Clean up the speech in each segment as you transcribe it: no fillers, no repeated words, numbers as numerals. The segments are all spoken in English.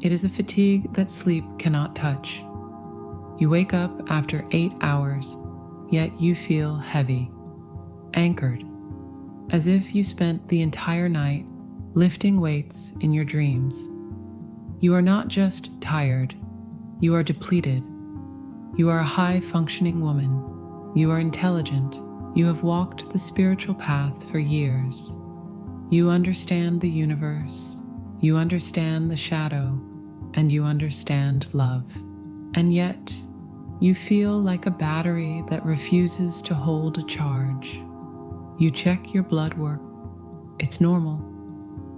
It is a fatigue that sleep cannot touch. You wake up after 8 hours, yet you feel heavy, anchored, as if you spent the entire night lifting weights in your dreams. You are not just tired, you are depleted. You are a high-functioning woman. You are intelligent. You have walked the spiritual path for years. You understand the universe. You understand the shadow, and you understand love. And yet, you feel like a battery that refuses to hold a charge. You check your blood work. It's normal.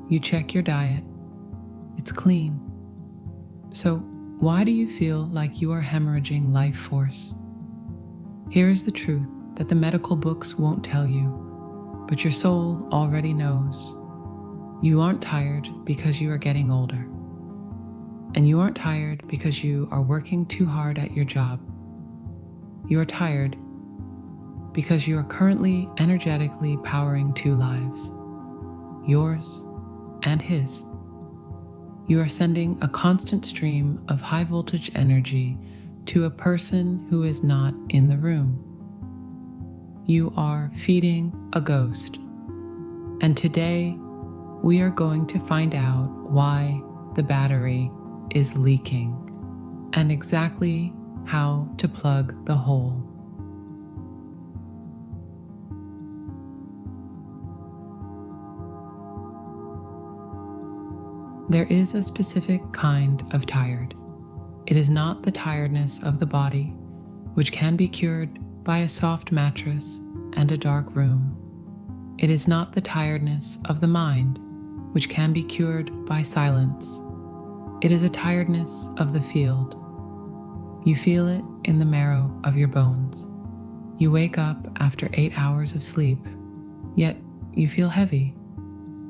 You check your diet. It's clean. So, why do you feel like you are hemorrhaging life force? Here is the truth that the medical books won't tell you, but your soul already knows. You aren't tired because you are getting older. And you aren't tired because you are working too hard at your job. You are tired because you are currently energetically powering 2 lives, yours and his. You are sending a constant stream of high voltage energy to a person who is not in the room. You are feeding a ghost. And today, we are going to find out why the battery is leaking and exactly how to plug the hole. There is a specific kind of tired. It is not the tiredness of the body, which can be cured by a soft mattress and a dark room. It is not the tiredness of the mind, which can be cured by silence. It is a tiredness of the field. You feel it in the marrow of your bones. You wake up after 8 hours of sleep, yet you feel heavy,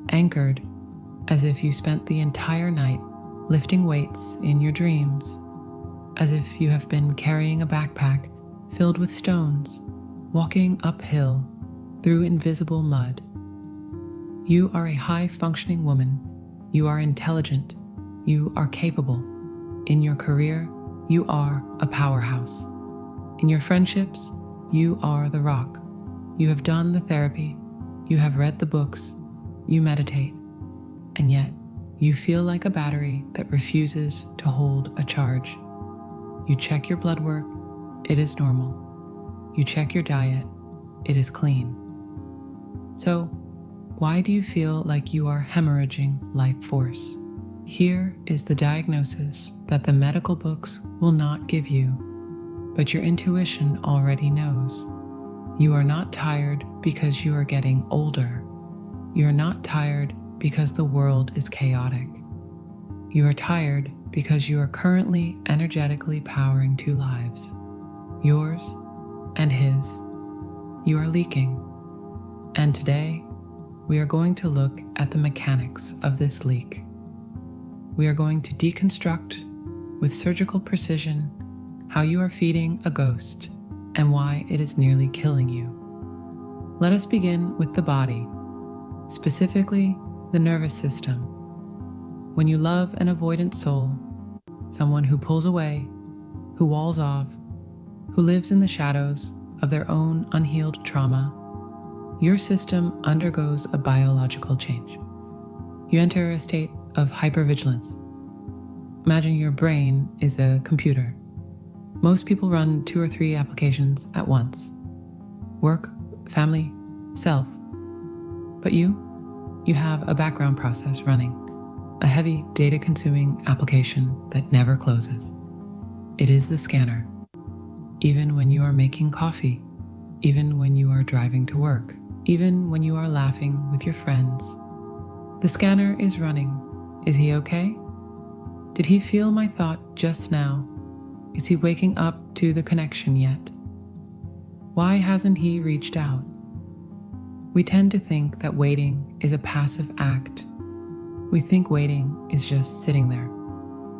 anchored, as if you spent the entire night lifting weights in your dreams, as if you have been carrying a backpack filled with stones, walking uphill through invisible mud. You are a high-functioning woman. You are intelligent. You are capable. In your career, you are a powerhouse. In your friendships, you are the rock. You have done the therapy. You have read the books. You meditate. And yet, you feel like a battery that refuses to hold a charge. You check your blood work. It is normal. You check your diet. It is clean. So, why do you feel like you are hemorrhaging life force? Here is the diagnosis that the medical books will not give you, but your intuition already knows. You are not tired because you are getting older. You are not tired because the world is chaotic. You are tired because you are currently energetically powering 2 lives, yours and his. You are leaking. And today, we are going to look at the mechanics of this leak. We are going to deconstruct with surgical precision how you are feeding a ghost and why it is nearly killing you. Let us begin with the body, specifically the nervous system. When you love an avoidant soul, someone who pulls away, who walls off, who lives in the shadows of their own unhealed trauma, your system undergoes a biological change. You enter a state of hypervigilance. Imagine your brain is a computer. Most people run 2 or 3 applications at once: work, family, self. But you have a background process running, a heavy data-consuming application that never closes. It is the scanner. Even when you are making coffee, even when you are driving to work, even when you are laughing with your friends, the scanner is running. Is he okay? Did he feel my thought just now? Is he waking up to the connection yet? Why hasn't he reached out? We tend to think that waiting is a passive act. We think waiting is just sitting there.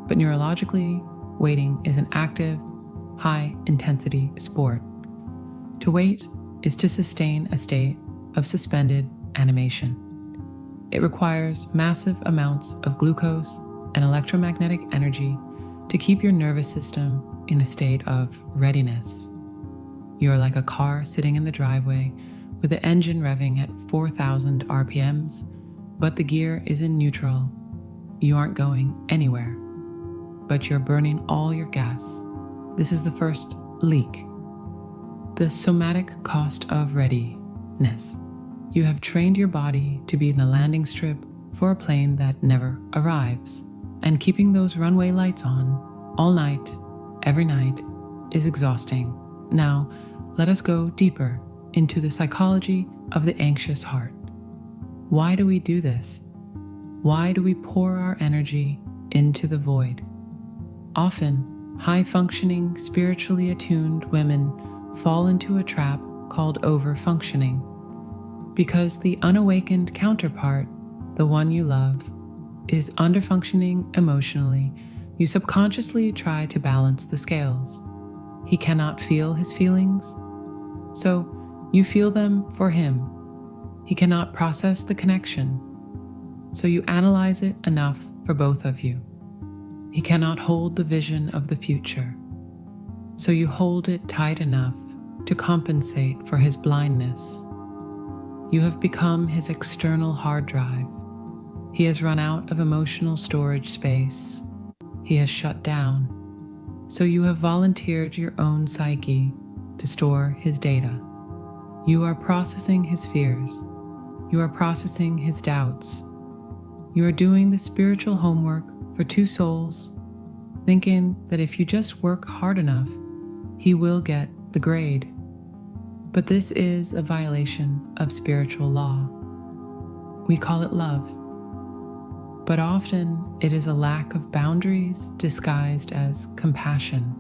But neurologically, waiting is an active, high-intensity sport. To wait is to sustain a state of suspended animation. It requires massive amounts of glucose, and electromagnetic energy to keep your nervous system in a state of readiness. You are like a car sitting in the driveway with the engine revving at 4,000 RPMs, but the gear is in neutral. You aren't going anywhere, but you're burning all your gas. This is the first leak. The somatic cost of readiness. You have trained your body to be in a landing strip for a plane that never arrives, and keeping those runway lights on all night, every night, is exhausting. Now, let us go deeper into the psychology of the anxious heart. Why do we do this? Why do we pour our energy into the void? Often, high-functioning, spiritually attuned women fall into a trap called over-functioning, because the unawakened counterpart, the one you love, is under-functioning emotionally. You subconsciously try to balance the scales. He cannot feel his feelings, so you feel them for him. He cannot process the connection, so you analyze it enough for both of you. He cannot hold the vision of the future, so you hold it tight enough to compensate for his blindness. You have become his external hard drive. He has run out of emotional storage space. He has shut down, so you have volunteered your own psyche to store his data. You are processing his fears. You are processing his doubts. You are doing the spiritual homework for two souls, thinking that if you just work hard enough, he will get the grade. But this is a violation of spiritual law. We call it love. But often it is a lack of boundaries disguised as compassion.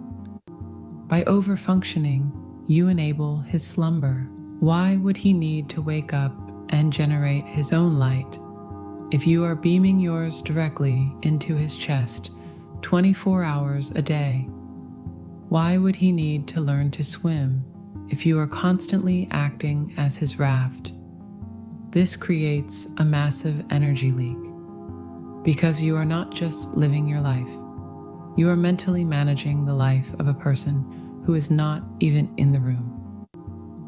By over-functioning, you enable his slumber. Why would he need to wake up and generate his own light if you are beaming yours directly into his chest 24 hours a day? Why would he need to learn to swim if you are constantly acting as his raft? This creates a massive energy leak, because you are not just living your life. You are mentally managing the life of a person who is not even in the room.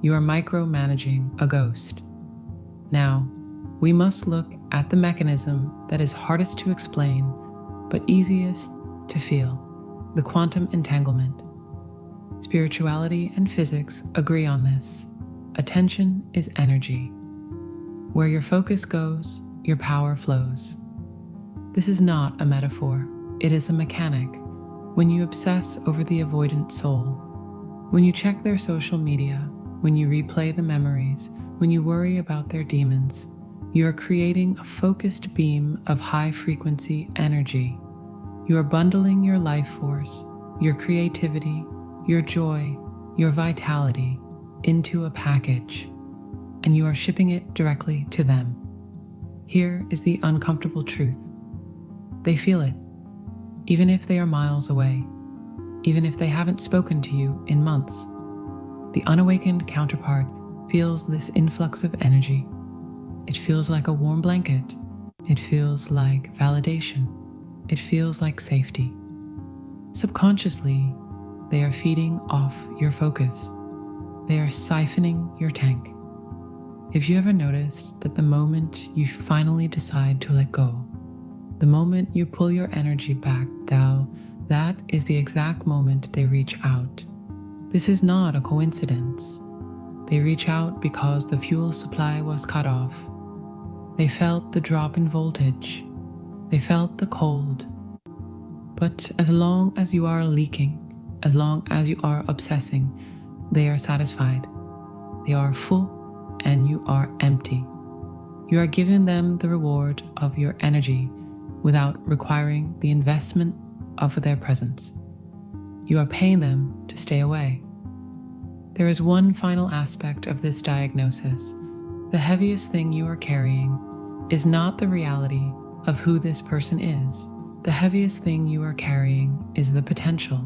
You are micromanaging a ghost. Now, we must look at the mechanism that is hardest to explain, but easiest to feel: the quantum entanglement. Spirituality and physics agree on this. Attention is energy. Where your focus goes, your power flows. This is not a metaphor, it is a mechanic. When you obsess over the avoidant soul, when you check their social media, when you replay the memories, when you worry about their demons, you are creating a focused beam of high-frequency energy. You are bundling your life force, your creativity, your joy, your vitality into a package, and you are shipping it directly to them. Here is the uncomfortable truth. They feel it, even if they are miles away, even if they haven't spoken to you in months. The unawakened counterpart feels this influx of energy. It feels like a warm blanket. It feels like validation. It feels like safety. Subconsciously, they are feeding off your focus. They are siphoning your tank. Have you ever noticed that the moment you finally decide to let go, the moment you pull your energy back down, that is the exact moment they reach out? This is not a coincidence. They reach out because the fuel supply was cut off. They felt the drop in voltage. They felt the cold. But as long as you are leaking, as long as you are obsessing, they are satisfied. They are full and you are empty. You are giving them the reward of your energy without requiring the investment of their presence. You are paying them to stay away. There is one final aspect of this diagnosis. The heaviest thing you are carrying is not the reality of who this person is. The heaviest thing you are carrying is the potential.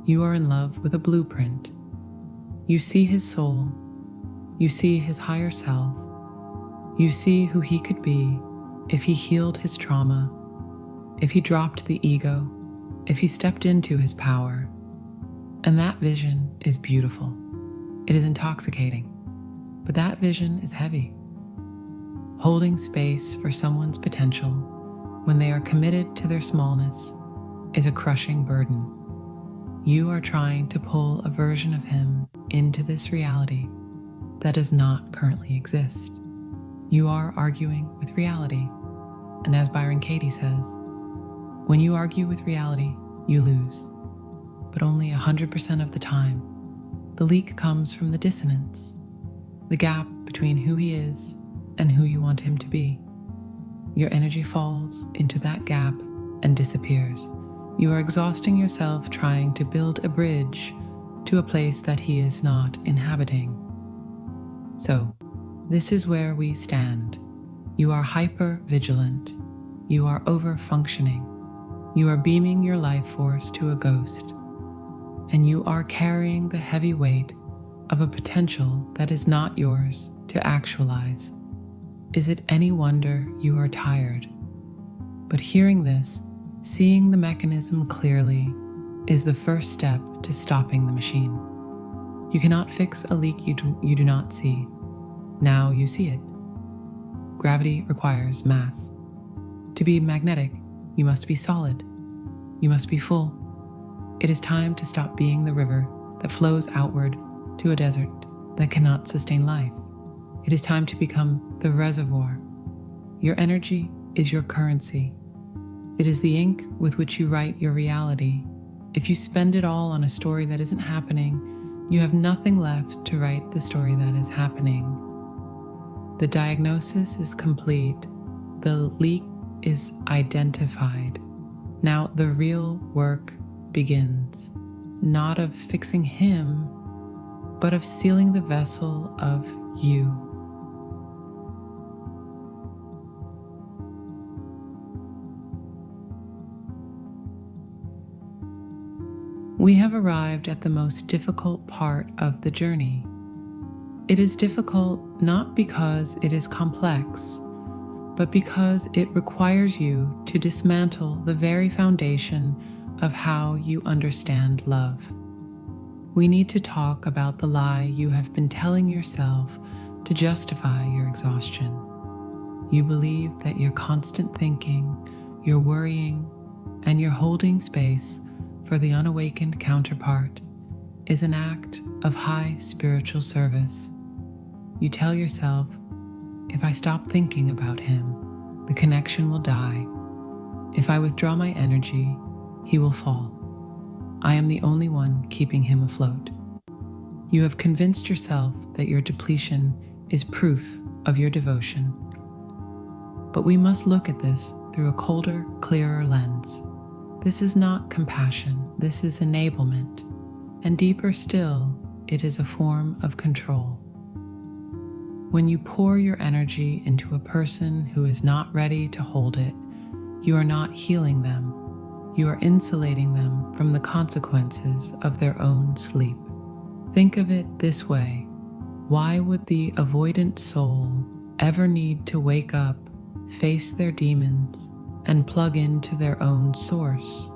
You are in love with a blueprint. You see his soul. You see his higher self. You see who he could be if he healed his trauma, if he dropped the ego, if he stepped into his power. And that vision is beautiful. It is intoxicating, but that vision is heavy. Holding space for someone's potential when they are committed to their smallness is a crushing burden. You are trying to pull a version of him into this reality that does not currently exist. You are arguing with reality, and as Byron Katie says, when you argue with reality, you lose. But only 100% of the time, the leak comes from the dissonance, the gap between who he is and who you want him to be. Your energy falls into that gap and disappears. You are exhausting yourself trying to build a bridge to a place that he is not inhabiting. So, this is where we stand. You are hyper-vigilant. You are over-functioning. You are beaming your life force to a ghost. And you are carrying the heavy weight of a potential that is not yours to actualize. Is it any wonder you are tired? But hearing this, seeing the mechanism clearly, is the first step to stopping the machine. You cannot fix a leak you do not see. Now you see it. Gravity requires mass. To be magnetic, you must be solid. You must be full. It is time to stop being the river that flows outward to a desert that cannot sustain life. It is time to become the reservoir. Your energy is your currency. It is the ink with which you write your reality. If you spend it all on a story that isn't happening, you have nothing left to write the story that is happening. The diagnosis is complete. The leak is identified. Now the real work begins, not of fixing him, but of sealing the vessel of you. We have arrived at the most difficult part of the journey. It is difficult not because it is complex, but because it requires you to dismantle the very foundation of how you understand love. We need to talk about the lie you have been telling yourself to justify your exhaustion. You believe that your constant thinking, your worrying, and your holding space for the unawakened counterpart is an act of high spiritual service. You tell yourself, if I stop thinking about him, the connection will die. If I withdraw my energy, he will fall. I am the only one keeping him afloat. You have convinced yourself that your depletion is proof of your devotion. But we must look at this through a colder, clearer lens. This is not compassion, this is enablement. And deeper still, it is a form of control. When you pour your energy into a person who is not ready to hold it, you are not healing them. You are insulating them from the consequences of their own sleep. Think of it this way. Why would the avoidant soul ever need to wake up, face their demons, and plug into their own source,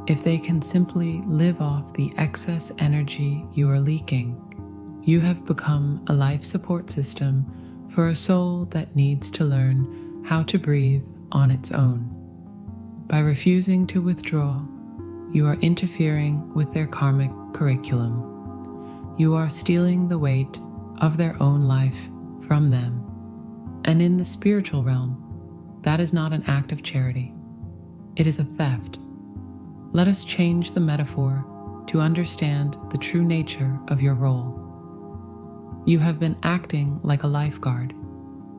if they can simply live off the excess energy you are leaking? You have become a life support system for a soul that needs to learn how to breathe on its own. By refusing to withdraw, you are interfering with their karmic curriculum. You are stealing the weight of their own life from them. And in the spiritual realm, that is not an act of charity. It is a theft. Let us change the metaphor to understand the true nature of your role. You have been acting like a lifeguard,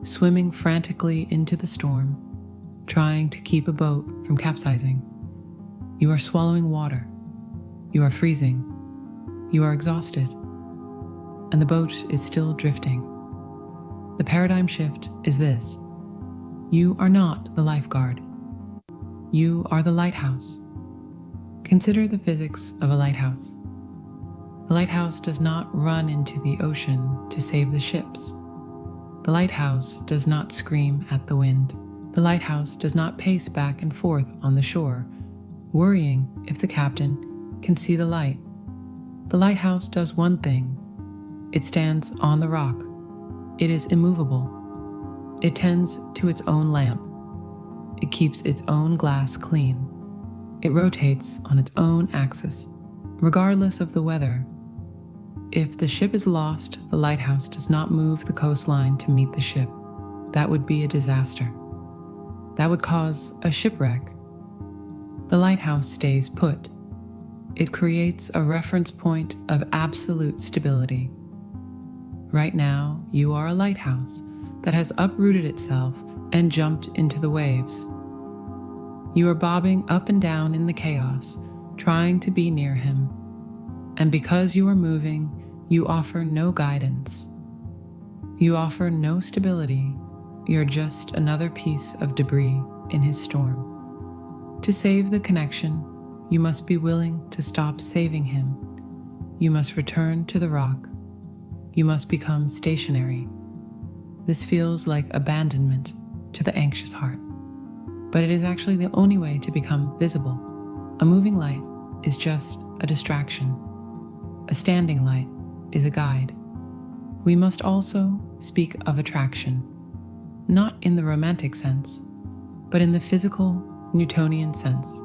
swimming frantically into the storm, trying to keep a boat from capsizing. You are swallowing water. You are freezing. You are exhausted. And the boat is still drifting. The paradigm shift is this. You are not the lifeguard. You are the lighthouse. Consider the physics of a lighthouse. The lighthouse does not run into the ocean to save the ships. The lighthouse does not scream at the wind. The lighthouse does not pace back and forth on the shore, worrying if the captain can see the light. The lighthouse does one thing. It stands on the rock. It is immovable. It tends to its own lamp. It keeps its own glass clean. It rotates on its own axis, regardless of the weather. If the ship is lost, the lighthouse does not move the coastline to meet the ship. That would be a disaster. That would cause a shipwreck. The lighthouse stays put. It creates a reference point of absolute stability. Right now, you are a lighthouse that has uprooted itself and jumped into the waves. You are bobbing up and down in the chaos, trying to be near him. And because you are moving, you offer no guidance. You offer no stability. You're just another piece of debris in his storm. To save the connection, you must be willing to stop saving him. You must return to the rock. You must become stationary. This feels like abandonment to the anxious heart, but it is actually the only way to become visible. A moving light is just a distraction. A standing light is a guide. We must also speak of attraction, not in the romantic sense, but in the physical Newtonian sense.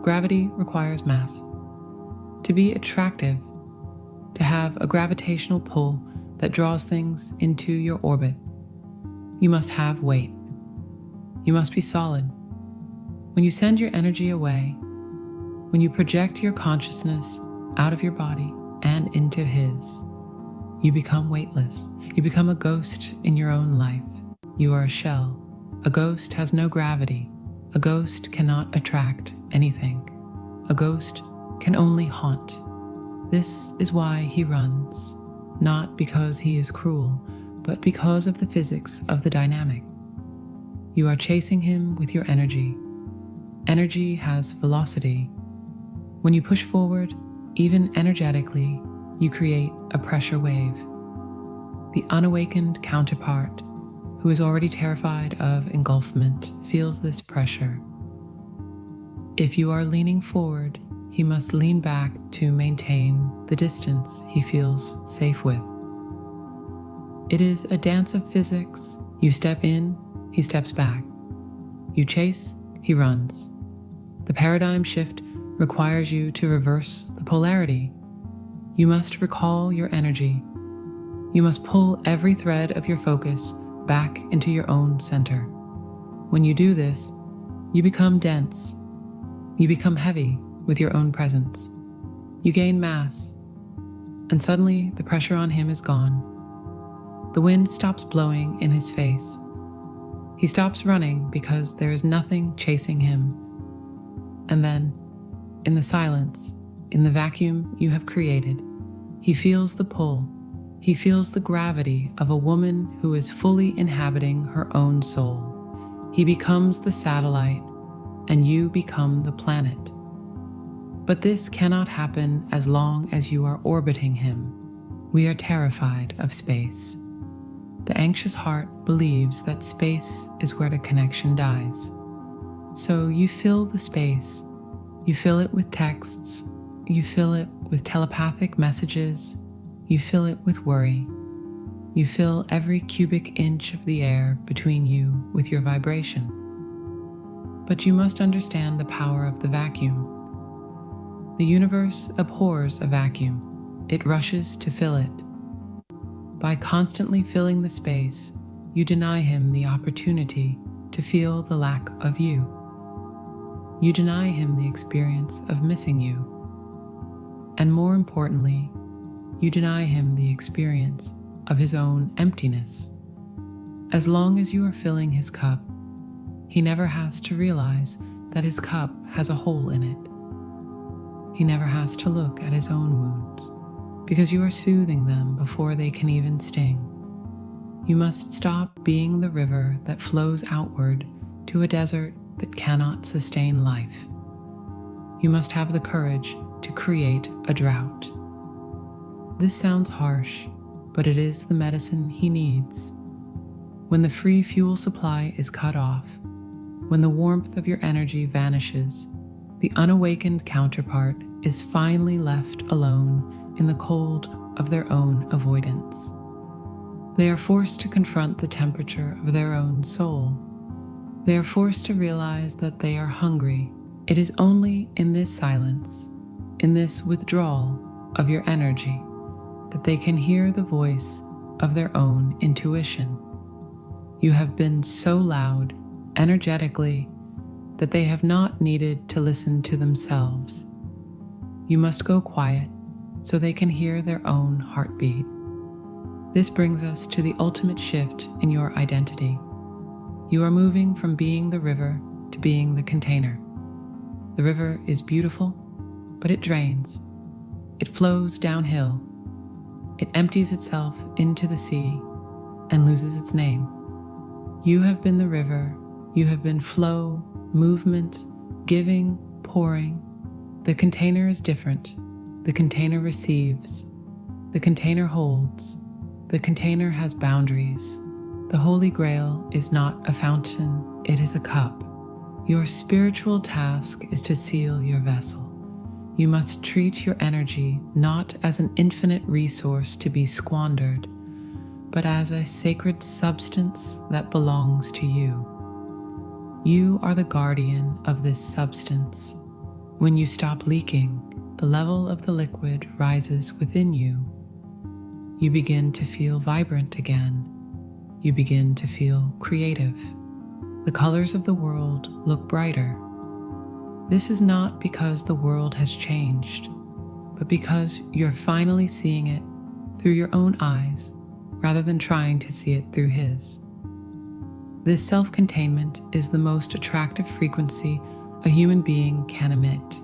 Gravity requires mass. To be attractive, to have a gravitational pull that draws things into your orbit, you must have weight. You must be solid. When you send your energy away, when you project your consciousness out of your body and into his, you become weightless. You become a ghost in your own life. You are a shell. A ghost has no gravity. A ghost cannot attract anything. A ghost can only haunt. This is why he runs, not because he is cruel, but because of the physics of the dynamic. You are chasing him with your energy. Energy has velocity. When you push forward, even energetically, you create a pressure wave. The unawakened counterpart, who is already terrified of engulfment, feels this pressure. If you are leaning forward, he must lean back to maintain the distance he feels safe with. It is a dance of physics. You step in, he steps back. You chase, he runs. The paradigm shift requires you to reverse the polarity. You must recall your energy. You must pull every thread of your focus back into your own center. When you do this, you become dense. You become heavy with your own presence. You gain mass, and suddenly the pressure on him is gone. The wind stops blowing in his face. He stops running because there is nothing chasing him. And then, in the silence, in the vacuum you have created, he feels the pull. He feels the gravity of a woman who is fully inhabiting her own soul. He becomes the satellite, and you become the planet. But this cannot happen as long as you are orbiting him. We are terrified of space. The anxious heart believes that space is where the connection dies. So you fill the space. You fill it with texts. You fill it with telepathic messages. You fill it with worry. You fill every cubic inch of the air between you with your vibration. But you must understand the power of the vacuum. The universe abhors a vacuum. It rushes to fill it. By constantly filling the space, you deny him the opportunity to feel the lack of you. You deny him the experience of missing you. And more importantly, you deny him the experience of his own emptiness. As long as you are filling his cup, he never has to realize that his cup has a hole in it. He never has to look at his own wounds, because you are soothing them before they can even sting. You must stop being the river that flows outward to a desert that cannot sustain life. You must have the courage to create a drought. This sounds harsh, but it is the medicine he needs. When the free fuel supply is cut off, when the warmth of your energy vanishes, the unawakened counterpart is finally left alone in the cold of their own avoidance. They are forced to confront the temperature of their own soul. They are forced to realize that they are hungry. It is only in this silence, in this withdrawal of your energy, that they can hear the voice of their own intuition. You have been so loud, energetically, that they have not needed to listen to themselves. You must go quiet so they can hear their own heartbeat. This brings us to the ultimate shift in your identity. You are moving from being the river to being the container. The river is beautiful, but it drains. It flows downhill. It empties itself into the sea and loses its name. You have been the river. You have been flow, movement, giving, pouring. The container is different. The container receives. The container holds. The container has boundaries. The Holy Grail is not a fountain, it is a cup. Your spiritual task is to seal your vessel. You must treat your energy not as an infinite resource to be squandered, but as a sacred substance that belongs to you. You are the guardian of this substance. When you stop leaking, the level of the liquid rises within you. You begin to feel vibrant again. You begin to feel creative. The colors of the world look brighter. This is not because the world has changed, but because you're finally seeing it through your own eyes rather than trying to see it through his. This self-containment is the most attractive frequency a human being can emit.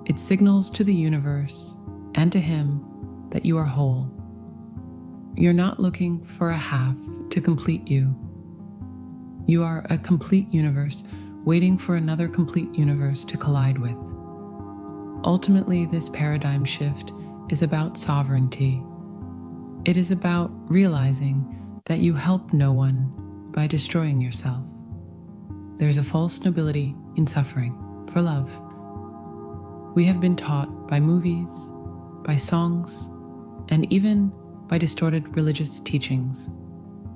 It signals to the universe and to him that you are whole. You're not looking for a half to complete you. You are a complete universe waiting for another complete universe to collide with. Ultimately, this paradigm shift is about sovereignty. It is about realizing that you help no one by destroying yourself. There's a false nobility in suffering for love. We have been taught by movies, by songs, and even by distorted religious teachings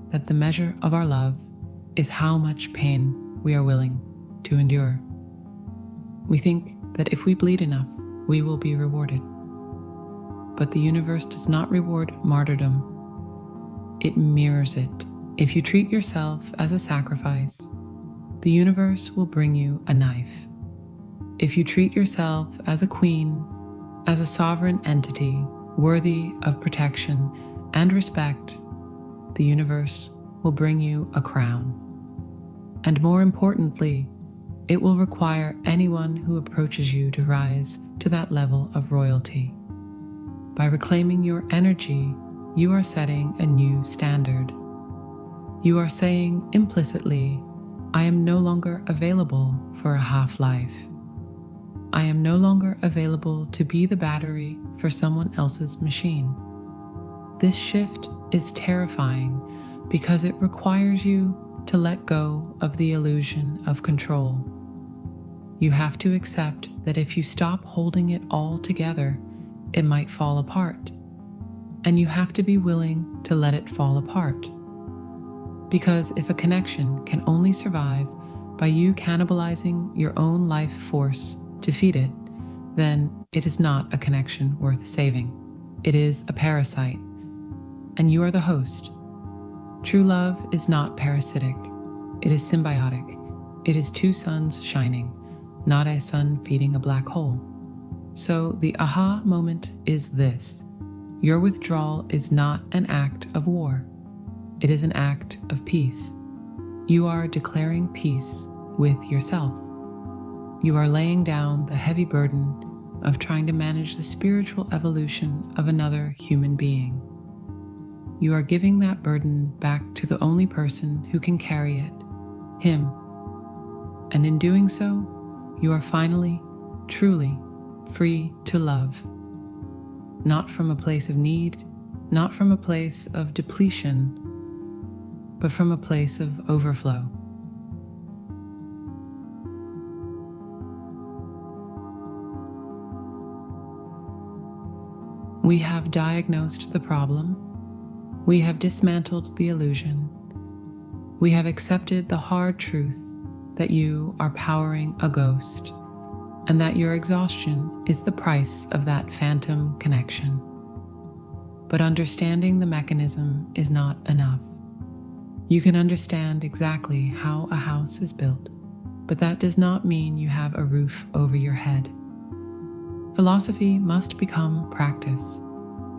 that the measure of our love is how much pain we are willing to endure. We think that if we bleed enough, we will be rewarded. But the universe does not reward martyrdom. It mirrors it. If you treat yourself as a sacrifice, the universe will bring you a knife. If you treat yourself as a queen, as a sovereign entity worthy of protection and respect, the universe will bring you a crown. And more importantly, it will require anyone who approaches you to rise to that level of royalty. By reclaiming your energy, you are setting a new standard. You are saying implicitly, I am no longer available for a half-life. I am no longer available to be the battery for someone else's machine. This shift is terrifying because it requires you to let go of the illusion of control. You have to accept that if you stop holding it all together, it might fall apart. And you have to be willing to let it fall apart. Because if a connection can only survive by you cannibalizing your own life force to feed it, then it is not a connection worth saving. It is a parasite, and you are the host. True love is not parasitic. It is symbiotic. It is two suns shining, not a sun feeding a black hole. So the aha moment is this. Your withdrawal is not an act of war. It is an act of peace. You are declaring peace with yourself. You are laying down the heavy burden of trying to manage the spiritual evolution of another human being. You are giving that burden back to the only person who can carry it, him. And in doing so, you are finally, truly free to love. Not from a place of need, not from a place of depletion, but from a place of overflow. We have diagnosed the problem. We have dismantled the illusion. We have accepted the hard truth that you are powering a ghost, and that your exhaustion is the price of that phantom connection. But understanding the mechanism is not enough. You can understand exactly how a house is built, but that does not mean you have a roof over your head. Philosophy must become practice.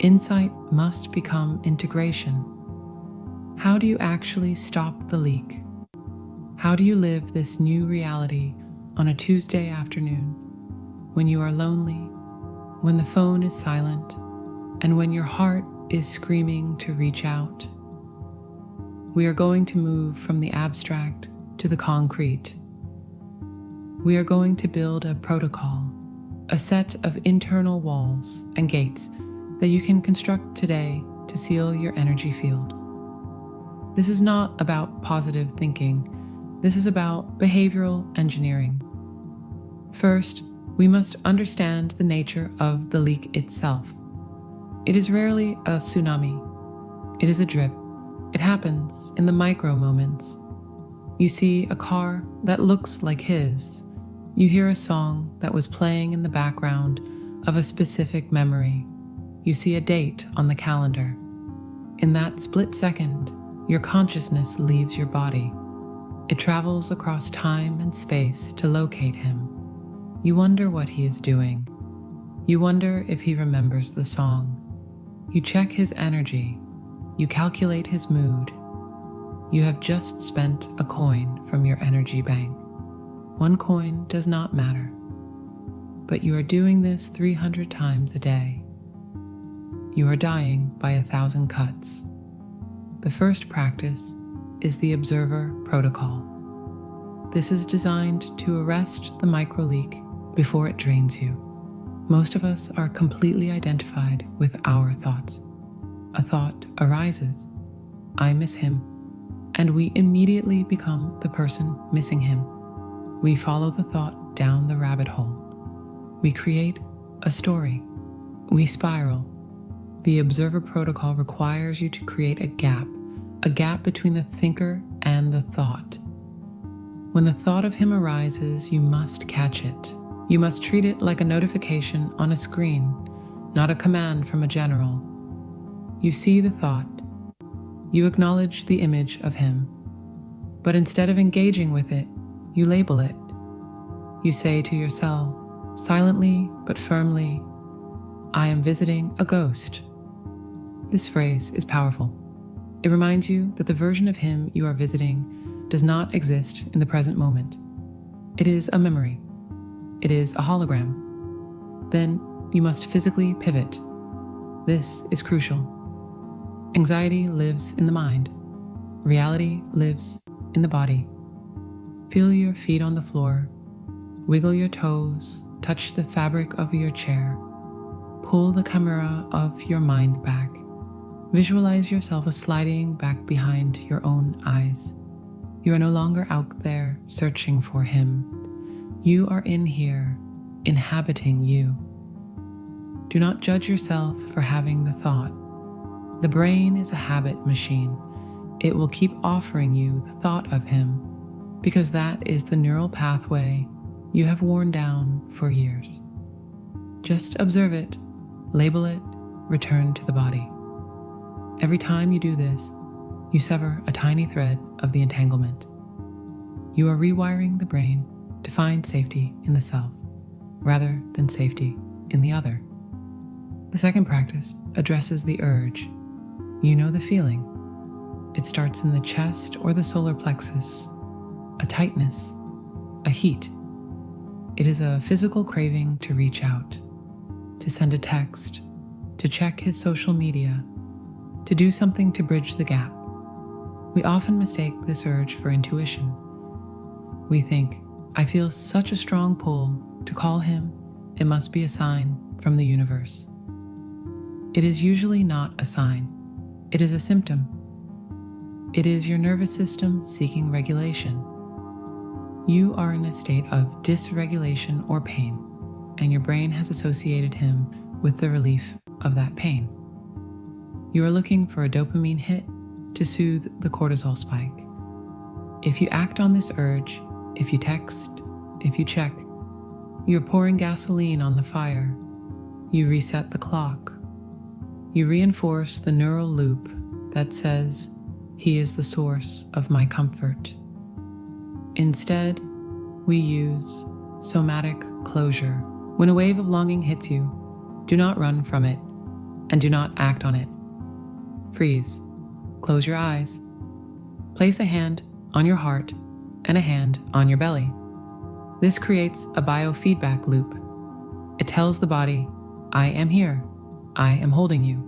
Insight must become integration. How do you actually stop the leak? How do you live this new reality on a Tuesday afternoon when you are lonely, when the phone is silent, and when your heart is screaming to reach out? We are going to move from the abstract to the concrete. We are going to build a protocol, a set of internal walls and gates that you can construct today to seal your energy field. This is not about positive thinking. This is about behavioral engineering. First, we must understand the nature of the leak itself. It is rarely a tsunami. It is a drip. It happens in the micro moments. You see a car that looks like his. You hear a song that was playing in the background of a specific memory. You see a date on the calendar. In that split second, your consciousness leaves your body. It travels across time and space to locate him. You wonder what he is doing. You wonder if he remembers the song. You check his energy. You calculate his mood. You have just spent a coin from your energy bank. One coin does not matter, but you are doing this 300 times a day. You are dying by 1,000 cuts. The first practice is the observer protocol. This is designed to arrest the microleak before it drains you. Most of us are completely identified with our thoughts. A thought arises, I miss him, and we immediately become the person missing him. We follow the thought down the rabbit hole. We create a story. We spiral. The observer protocol requires you to create a gap between the thinker and the thought. When the thought of him arises, you must catch it. You must treat it like a notification on a screen, not a command from a general. You see the thought. You acknowledge the image of him. But instead of engaging with it, you label it. You say to yourself, silently but firmly, I am visiting a ghost. This phrase is powerful. It reminds you that the version of him you are visiting does not exist in the present moment. It is a memory. It is a hologram. Then you must physically pivot. This is crucial. Anxiety lives in the mind. Reality lives in the body. Feel your feet on the floor. Wiggle your toes. Touch the fabric of your chair. Pull the camera of your mind back. Visualize yourself sliding back behind your own eyes. You are no longer out there searching for him. You are in here, inhabiting you. Do not judge yourself for having the thought. The brain is a habit machine. It will keep offering you the thought of him because that is the neural pathway you have worn down for years. Just observe it, label it, return to the body. Every time you do this, you sever a tiny thread of the entanglement. You are rewiring the brain to find safety in the self, rather than safety in the other. The second practice addresses the urge. You know the feeling. It starts in the chest or the solar plexus, a tightness, a heat. It is a physical craving to reach out, to send a text, to check his social media, to do something to bridge the gap. We often mistake this urge for intuition. We think, I feel such a strong pull to call him, it must be a sign from the universe. It is usually not a sign. It is a symptom. It is your nervous system seeking regulation. You are in a state of dysregulation or pain, and your brain has associated him with the relief of that pain. You are looking for a dopamine hit to soothe the cortisol spike. If you act on this urge, if you text, if you check, you're pouring gasoline on the fire. You reset the clock. You reinforce the neural loop that says, "He is the source of my comfort." Instead, we use somatic closure. When a wave of longing hits you, do not run from it and do not act on it. Freeze. Close your eyes. Place a hand on your heart and a hand on your belly. This creates a biofeedback loop. It tells the body, "I am here. I am holding you."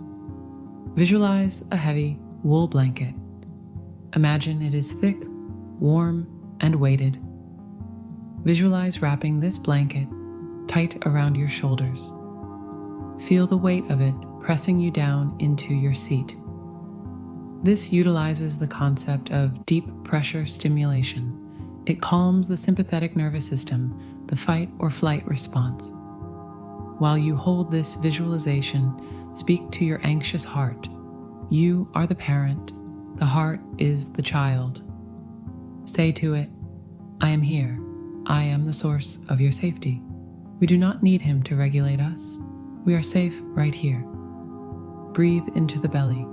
Visualize a heavy wool blanket. Imagine it is thick, warm, and weighted. Visualize wrapping this blanket tight around your shoulders. Feel the weight of it pressing you down into your seat. This utilizes the concept of deep pressure stimulation. It calms the sympathetic nervous system, the fight or flight response. While you hold this visualization, speak to your anxious heart. You are the parent. The heart is the child. Say to it, "I am here. I am the source of your safety. We do not need him to regulate us. We are safe right here." Breathe into the belly.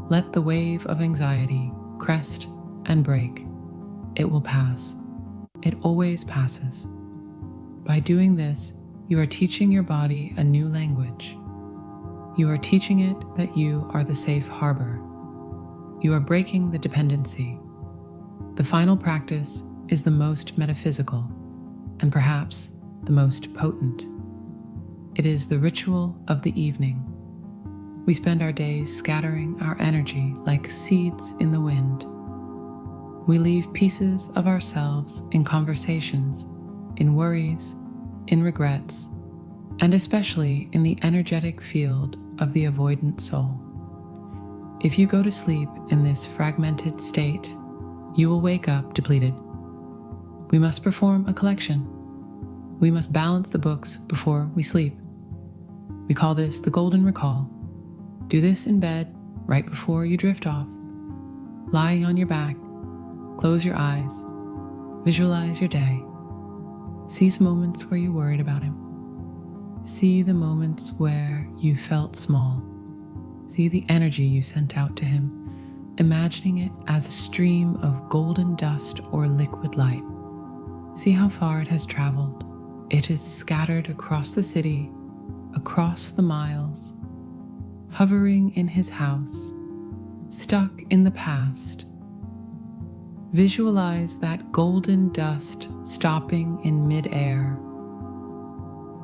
Let the wave of anxiety crest and break. It will pass. It always passes. By doing this, you are teaching your body a new language. You are teaching it that you are the safe harbor. You are breaking the dependency. The final practice is the most metaphysical and perhaps the most potent. It is the ritual of the evening. We spend our days scattering our energy like seeds in the wind. We leave pieces of ourselves in conversations, in worries, in regrets, and especially in the energetic field of the avoidant soul. If you go to sleep in this fragmented state, you will wake up depleted. We must perform a collection. We must balance the books before we sleep. We call this the golden recall. Do this in bed right before you drift off. Lie on your back, close your eyes, visualize your day. Seize moments where you worried about him. See the moments where you felt small. See the energy you sent out to him, imagining it as a stream of golden dust or liquid light. See how far it has traveled. It is scattered across the city, across the miles, hovering in his house, stuck in the past. Visualize that golden dust stopping in midair.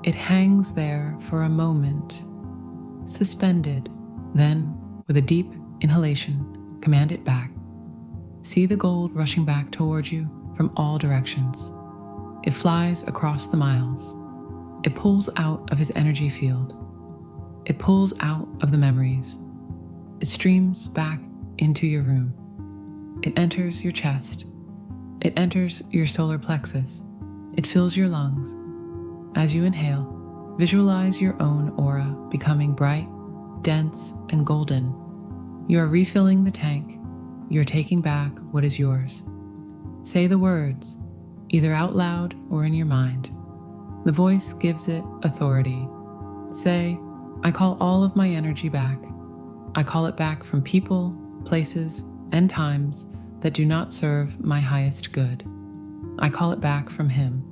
It hangs there for a moment, suspended. Then, with a deep inhalation, command it back. See the gold rushing back towards you from all directions. It flies across the miles. It pulls out of his energy field. It pulls out of the memories. It streams back into your room. It enters your chest. It enters your solar plexus. It fills your lungs. As you inhale, visualize your own aura becoming bright, dense, and golden. You are refilling the tank. You are taking back what is yours. Say the words, either out loud or in your mind. The voice gives it authority. Say, "I call all of my energy back. I call it back from people, places, and times that do not serve my highest good. I call it back from him.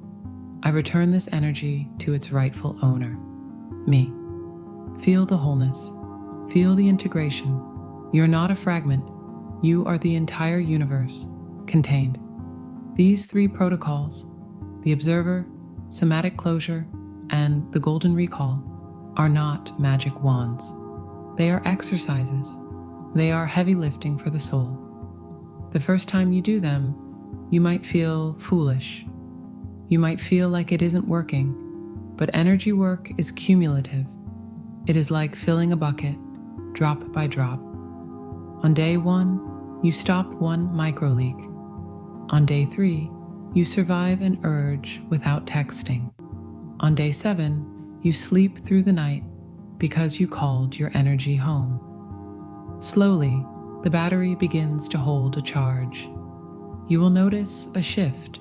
I return this energy to its rightful owner, me." Feel the wholeness. Feel the integration. You're not a fragment. You are the entire universe, contained. These three protocols, the observer, somatic closure, and the golden recall, are not magic wands. They are exercises. They are heavy lifting for the soul. The first time you do them, you might feel foolish. You might feel like it isn't working, but energy work is cumulative. It is like filling a bucket, drop by drop. On day one, you stop one microleak. On day 3, you survive an urge without texting. On day 7, you sleep through the night because you called your energy home. Slowly, the battery begins to hold a charge. You will notice a shift.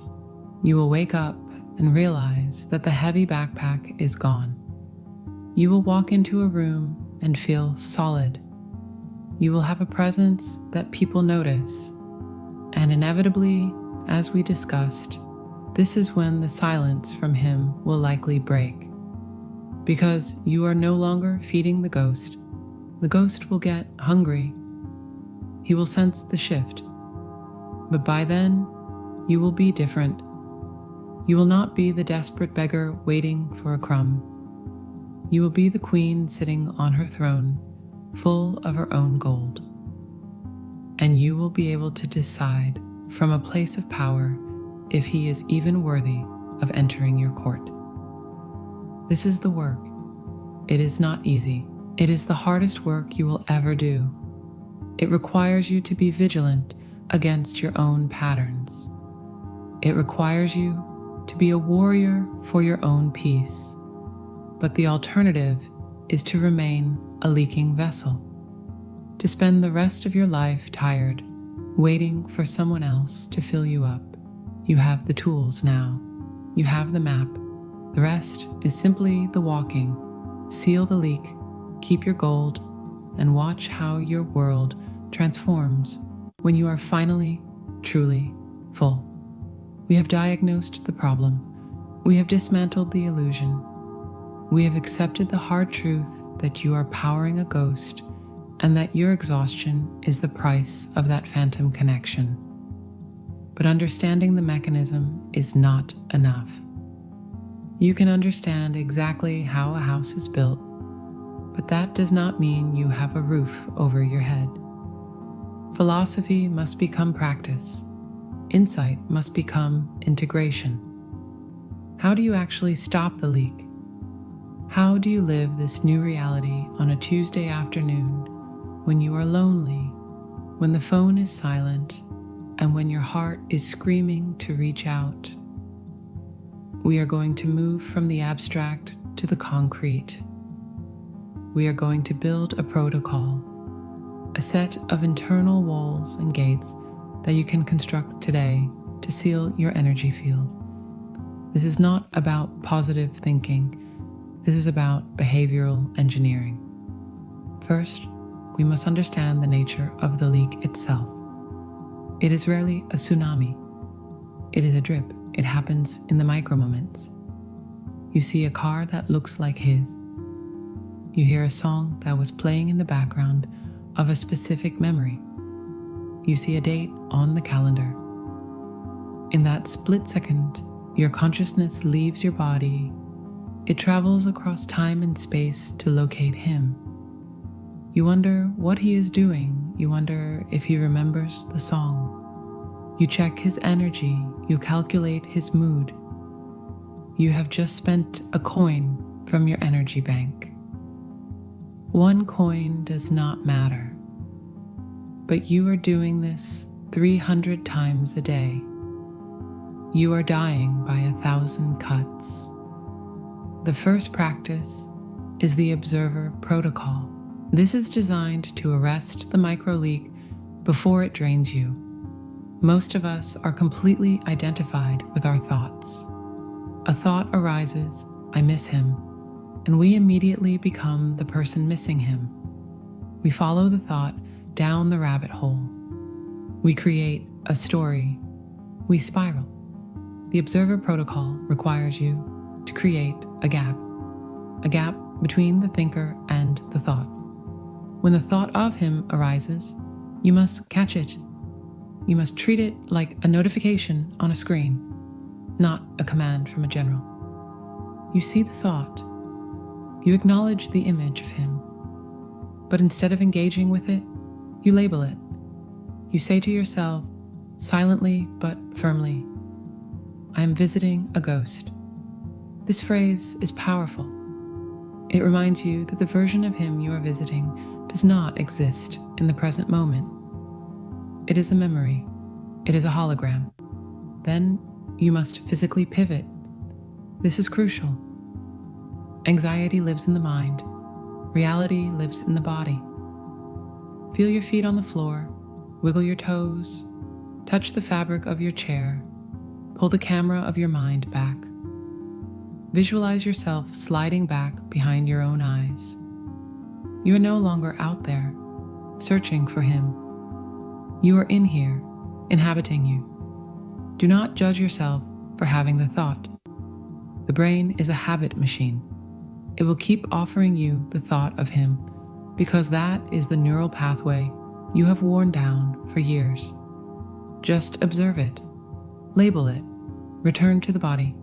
You will wake up and realize that the heavy backpack is gone. You will walk into a room and feel solid. You will have a presence that people notice. And inevitably, as we discussed, this is when the silence from him will likely break. Because you are no longer feeding the ghost will get hungry. He will sense the shift. But by then, you will be different. You will not be the desperate beggar waiting for a crumb. You will be the queen sitting on her throne, full of her own gold. And you will be able to decide from a place of power if he is even worthy of entering your court. This is the work. It is not easy. It is the hardest work you will ever do. It requires you to be vigilant against your own patterns. It requires you to be a warrior for your own peace. But the alternative is to remain a leaking vessel, to spend the rest of your life tired, waiting for someone else to fill you up. You have the tools now. You have the map. The rest is simply the walking. Seal the leak, keep your gold, and watch how your world transforms when you are finally, truly full. We have diagnosed the problem. We have dismantled the illusion. We have accepted the hard truth that you are powering a ghost and that your exhaustion is the price of that phantom connection. But understanding the mechanism is not enough. You can understand exactly how a house is built, but that does not mean you have a roof over your head. Philosophy must become practice. Insight must become integration. How do you actually stop the leak? How do you live this new reality on a Tuesday afternoon when you are lonely, when the phone is silent, and when your heart is screaming to reach out? We are going to move from the abstract to the concrete. We are going to build a protocol, a set of internal walls and gates that you can construct today to seal your energy field. This is not about positive thinking. This is about behavioral engineering. First, we must understand the nature of the leak itself. It is rarely a tsunami. It is a drip. It happens in the micro moments. You see a car that looks like his. You hear a song that was playing in the background of a specific memory. You see a date on the calendar. In that split second, your consciousness leaves your body. It travels across time and space to locate him. You wonder what he is doing. You wonder if he remembers the song. You check his energy. You calculate his mood. You have just spent a coin from your energy bank. One coin does not matter, but you are doing this 300 times a day. You are dying by 1,000 cuts. The first practice is the observer protocol. This is designed to arrest the micro leak before it drains you. Most of us are completely identified with our thoughts. A thought arises, I miss him, and we immediately become the person missing him. We follow the thought down the rabbit hole. We create a story. We spiral. The observer protocol requires you to create a gap between the thinker and the thought. When the thought of him arises, you must catch it. You must treat it like a notification on a screen, not a command from a general. You see the thought. You acknowledge the image of him. But instead of engaging with it, you label it. You say to yourself, silently but firmly, I am visiting a ghost. This phrase is powerful. It reminds you that the version of him you are visiting does not exist in the present moment. It is a memory. It is a hologram. Then you must physically pivot. This is crucial. Anxiety lives in the mind. Reality lives in the body. Feel your feet on the floor. Wiggle your toes. Touch the fabric of your chair. Pull the camera of your mind back. Visualize yourself sliding back behind your own eyes. You are no longer out there, searching for him. You are in here, inhabiting you. Do not judge yourself for having the thought. The brain is a habit machine. It will keep offering you the thought of him because that is the neural pathway you have worn down for years. Just observe it, label it, return to the body.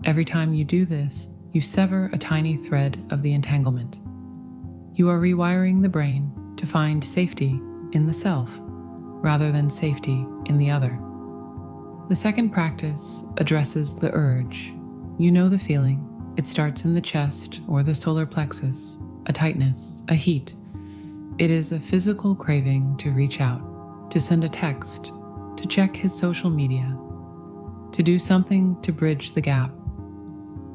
Every time you do this, you sever a tiny thread of the entanglement. You are rewiring the brain to find safety in the self rather than safety in the other. The second practice addresses the urge. You know the feeling. It starts in the chest or the solar plexus, a tightness, a heat. It is a physical craving to reach out, to send a text, to check his social media, to do something to bridge the gap.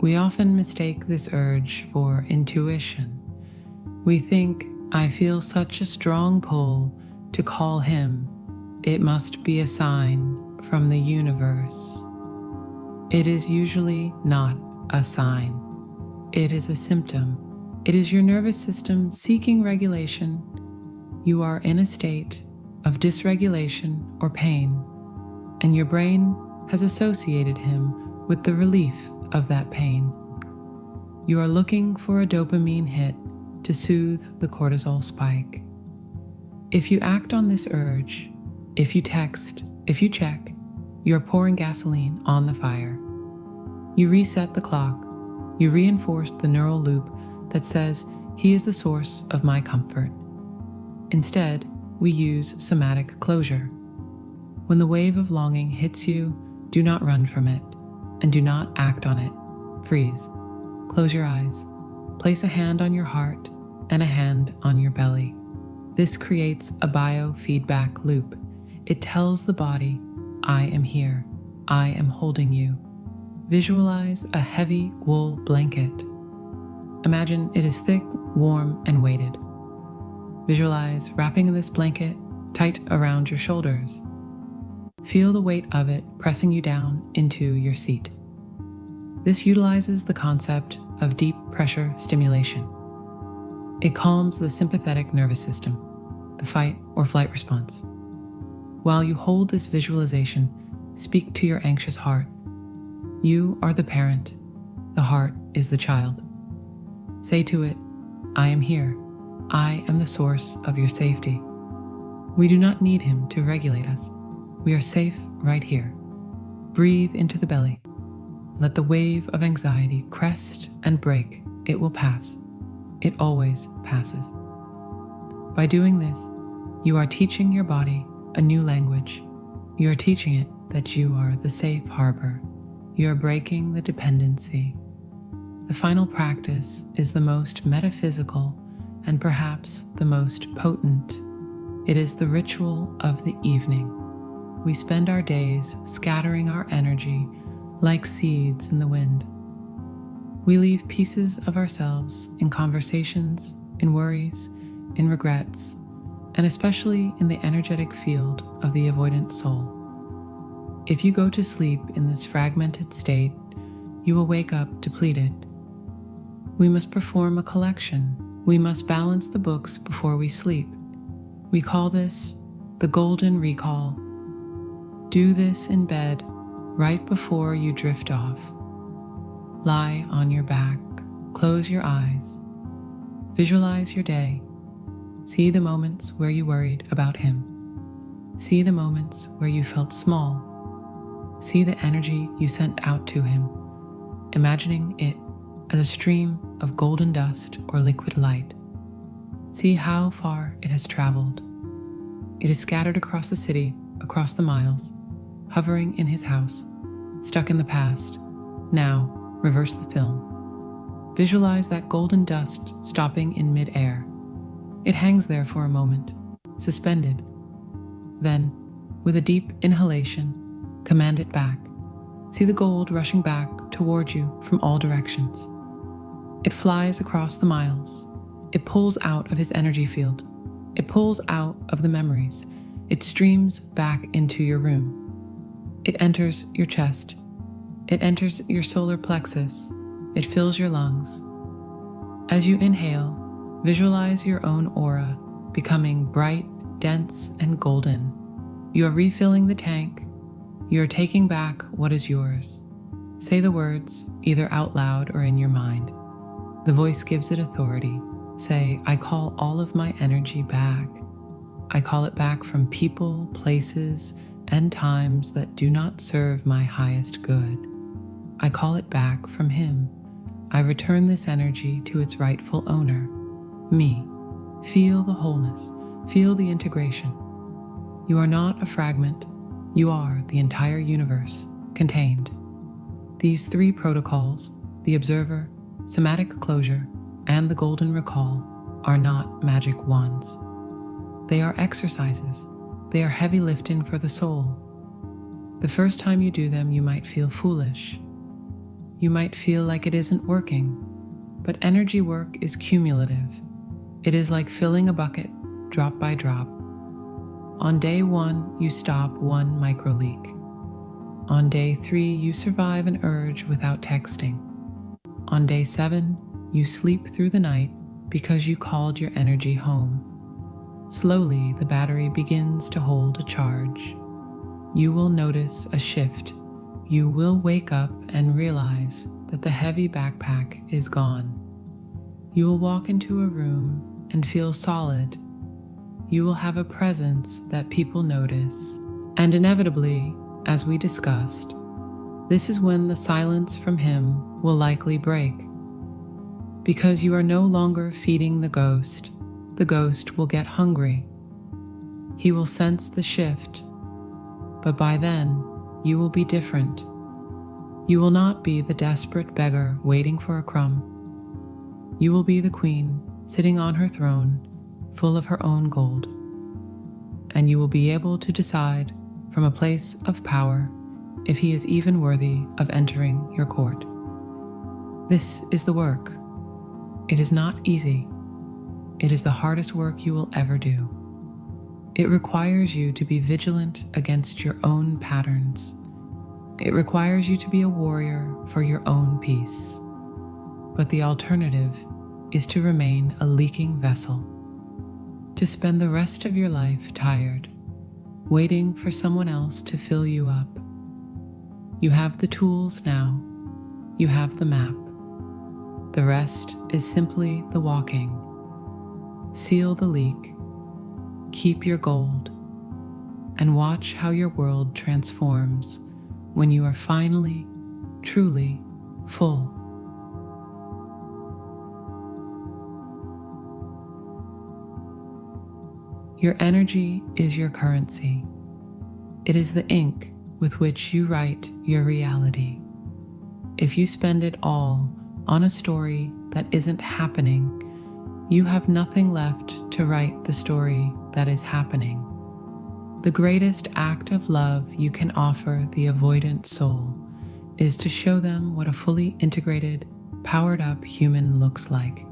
We often mistake this urge for intuition. We think, I feel such a strong pull to call him. It must be a sign from the universe. It is usually not a sign. It is a symptom. It is your nervous system seeking regulation. You are in a state of dysregulation or pain, and your brain has associated him with the relief of that pain. You are looking for a dopamine hit to soothe the cortisol spike. If you act on this urge, if you text, if you check, you are pouring gasoline on the fire. You reset the clock. You reinforce the neural loop that says, he is the source of my comfort. Instead, we use somatic closure. When the wave of longing hits you, do not run from it, and do not act on it. Freeze. Close your eyes. Place a hand on your heart and a hand on your belly. This creates a biofeedback loop. It tells the body, I am here. I am holding you. Visualize a heavy wool blanket. Imagine it is thick, warm, and weighted. Visualize wrapping this blanket tight around your shoulders. Feel the weight of it pressing you down into your seat. This utilizes the concept of deep pressure stimulation. It calms the sympathetic nervous system, the fight or flight response. While you hold this visualization, speak to your anxious heart. You are the parent. The heart is the child. Say to it, I am here. I am the source of your safety. We do not need him to regulate us. We are safe right here. Breathe into the belly. Let the wave of anxiety crest and break. It will pass. It always passes. By doing this, you are teaching your body a new language. You are teaching it that you are the safe harbor. You are breaking the dependency. The final practice is the most metaphysical and perhaps the most potent. It is the ritual of the evening. We spend our days scattering our energy like seeds in the wind. We leave pieces of ourselves in conversations, in worries, in regrets, and especially in the energetic field of the avoidant soul. If you go to sleep in this fragmented state, you will wake up depleted. We must perform a collection. We must balance the books before we sleep. We call this the golden recall. Do this in bed right before you drift off. Lie on your back, close your eyes, visualize your day. See the moments where you worried about him. See the moments where you felt small. See the energy you sent out to him, imagining it as a stream of golden dust or liquid light. See how far it has traveled. It is scattered across the city, across the miles, hovering in his house, stuck in the past. Now, reverse the film. Visualize that golden dust stopping in mid-air. It hangs there for a moment, suspended. Then, with a deep inhalation, command it back. See the gold rushing back toward you from all directions. It flies across the miles. It pulls out of his energy field. It pulls out of the memories. It streams back into your room. It enters your chest. It enters your solar plexus. It fills your lungs. As you inhale, visualize your own aura becoming bright, dense, and golden. You are refilling the tank. You are taking back what is yours. Say the words, either out loud or in your mind. The voice gives it authority. Say, I call all of my energy back. I call it back from people, places, and times that do not serve my highest good. I call it back from him. I return this energy to its rightful owner, me. Feel the wholeness. Feel the integration. You are not a fragment. You are the entire universe contained. These 3 protocols, the observer, somatic closure, and the golden recall, are not magic wands. They are exercises. They are heavy lifting for the soul. The first time you do them, you might feel foolish. You might feel like it isn't working, but energy work is cumulative. It is like filling a bucket, drop by drop. On day 1, you stop 1 micro leak. On day 3, you survive an urge without texting. On day 7, you sleep through the night because you called your energy home. Slowly, the battery begins to hold a charge. You will notice a shift. You will wake up and realize that the heavy backpack is gone. You will walk into a room and feel solid. You will have a presence that people notice. And inevitably, as we discussed, this is when the silence from him will likely break. Because you are no longer feeding the ghost will get hungry. He will sense the shift, but by then, you will be different. You will not be the desperate beggar waiting for a crumb. You will be the queen sitting on her throne, full of her own gold. And you will be able to decide from a place of power if he is even worthy of entering your court. This is the work. It is not easy. It is the hardest work you will ever do. It requires you to be vigilant against your own patterns. It requires you to be a warrior for your own peace. But the alternative is to remain a leaking vessel, to spend the rest of your life tired, waiting for someone else to fill you up. You have the tools now. You have the map. The rest is simply the walking. Seal the leak. Keep your gold. And watch how your world transforms when you are finally, truly full. Your energy is your currency. It is the ink with which you write your reality. If you spend it all on a story that isn't happening, you have nothing left to write the story that is happening. The greatest act of love you can offer the avoidant soul is to show them what a fully integrated, powered up human looks like.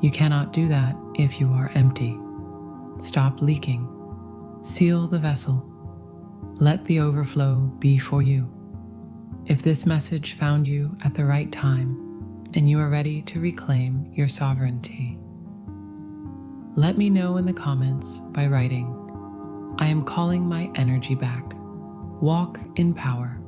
You cannot do that if you are empty. Stop leaking. Seal the vessel. Let the overflow be for you. If this message found you at the right time and you are ready to reclaim your sovereignty, let me know in the comments by writing, I am calling my energy back. Walk in power.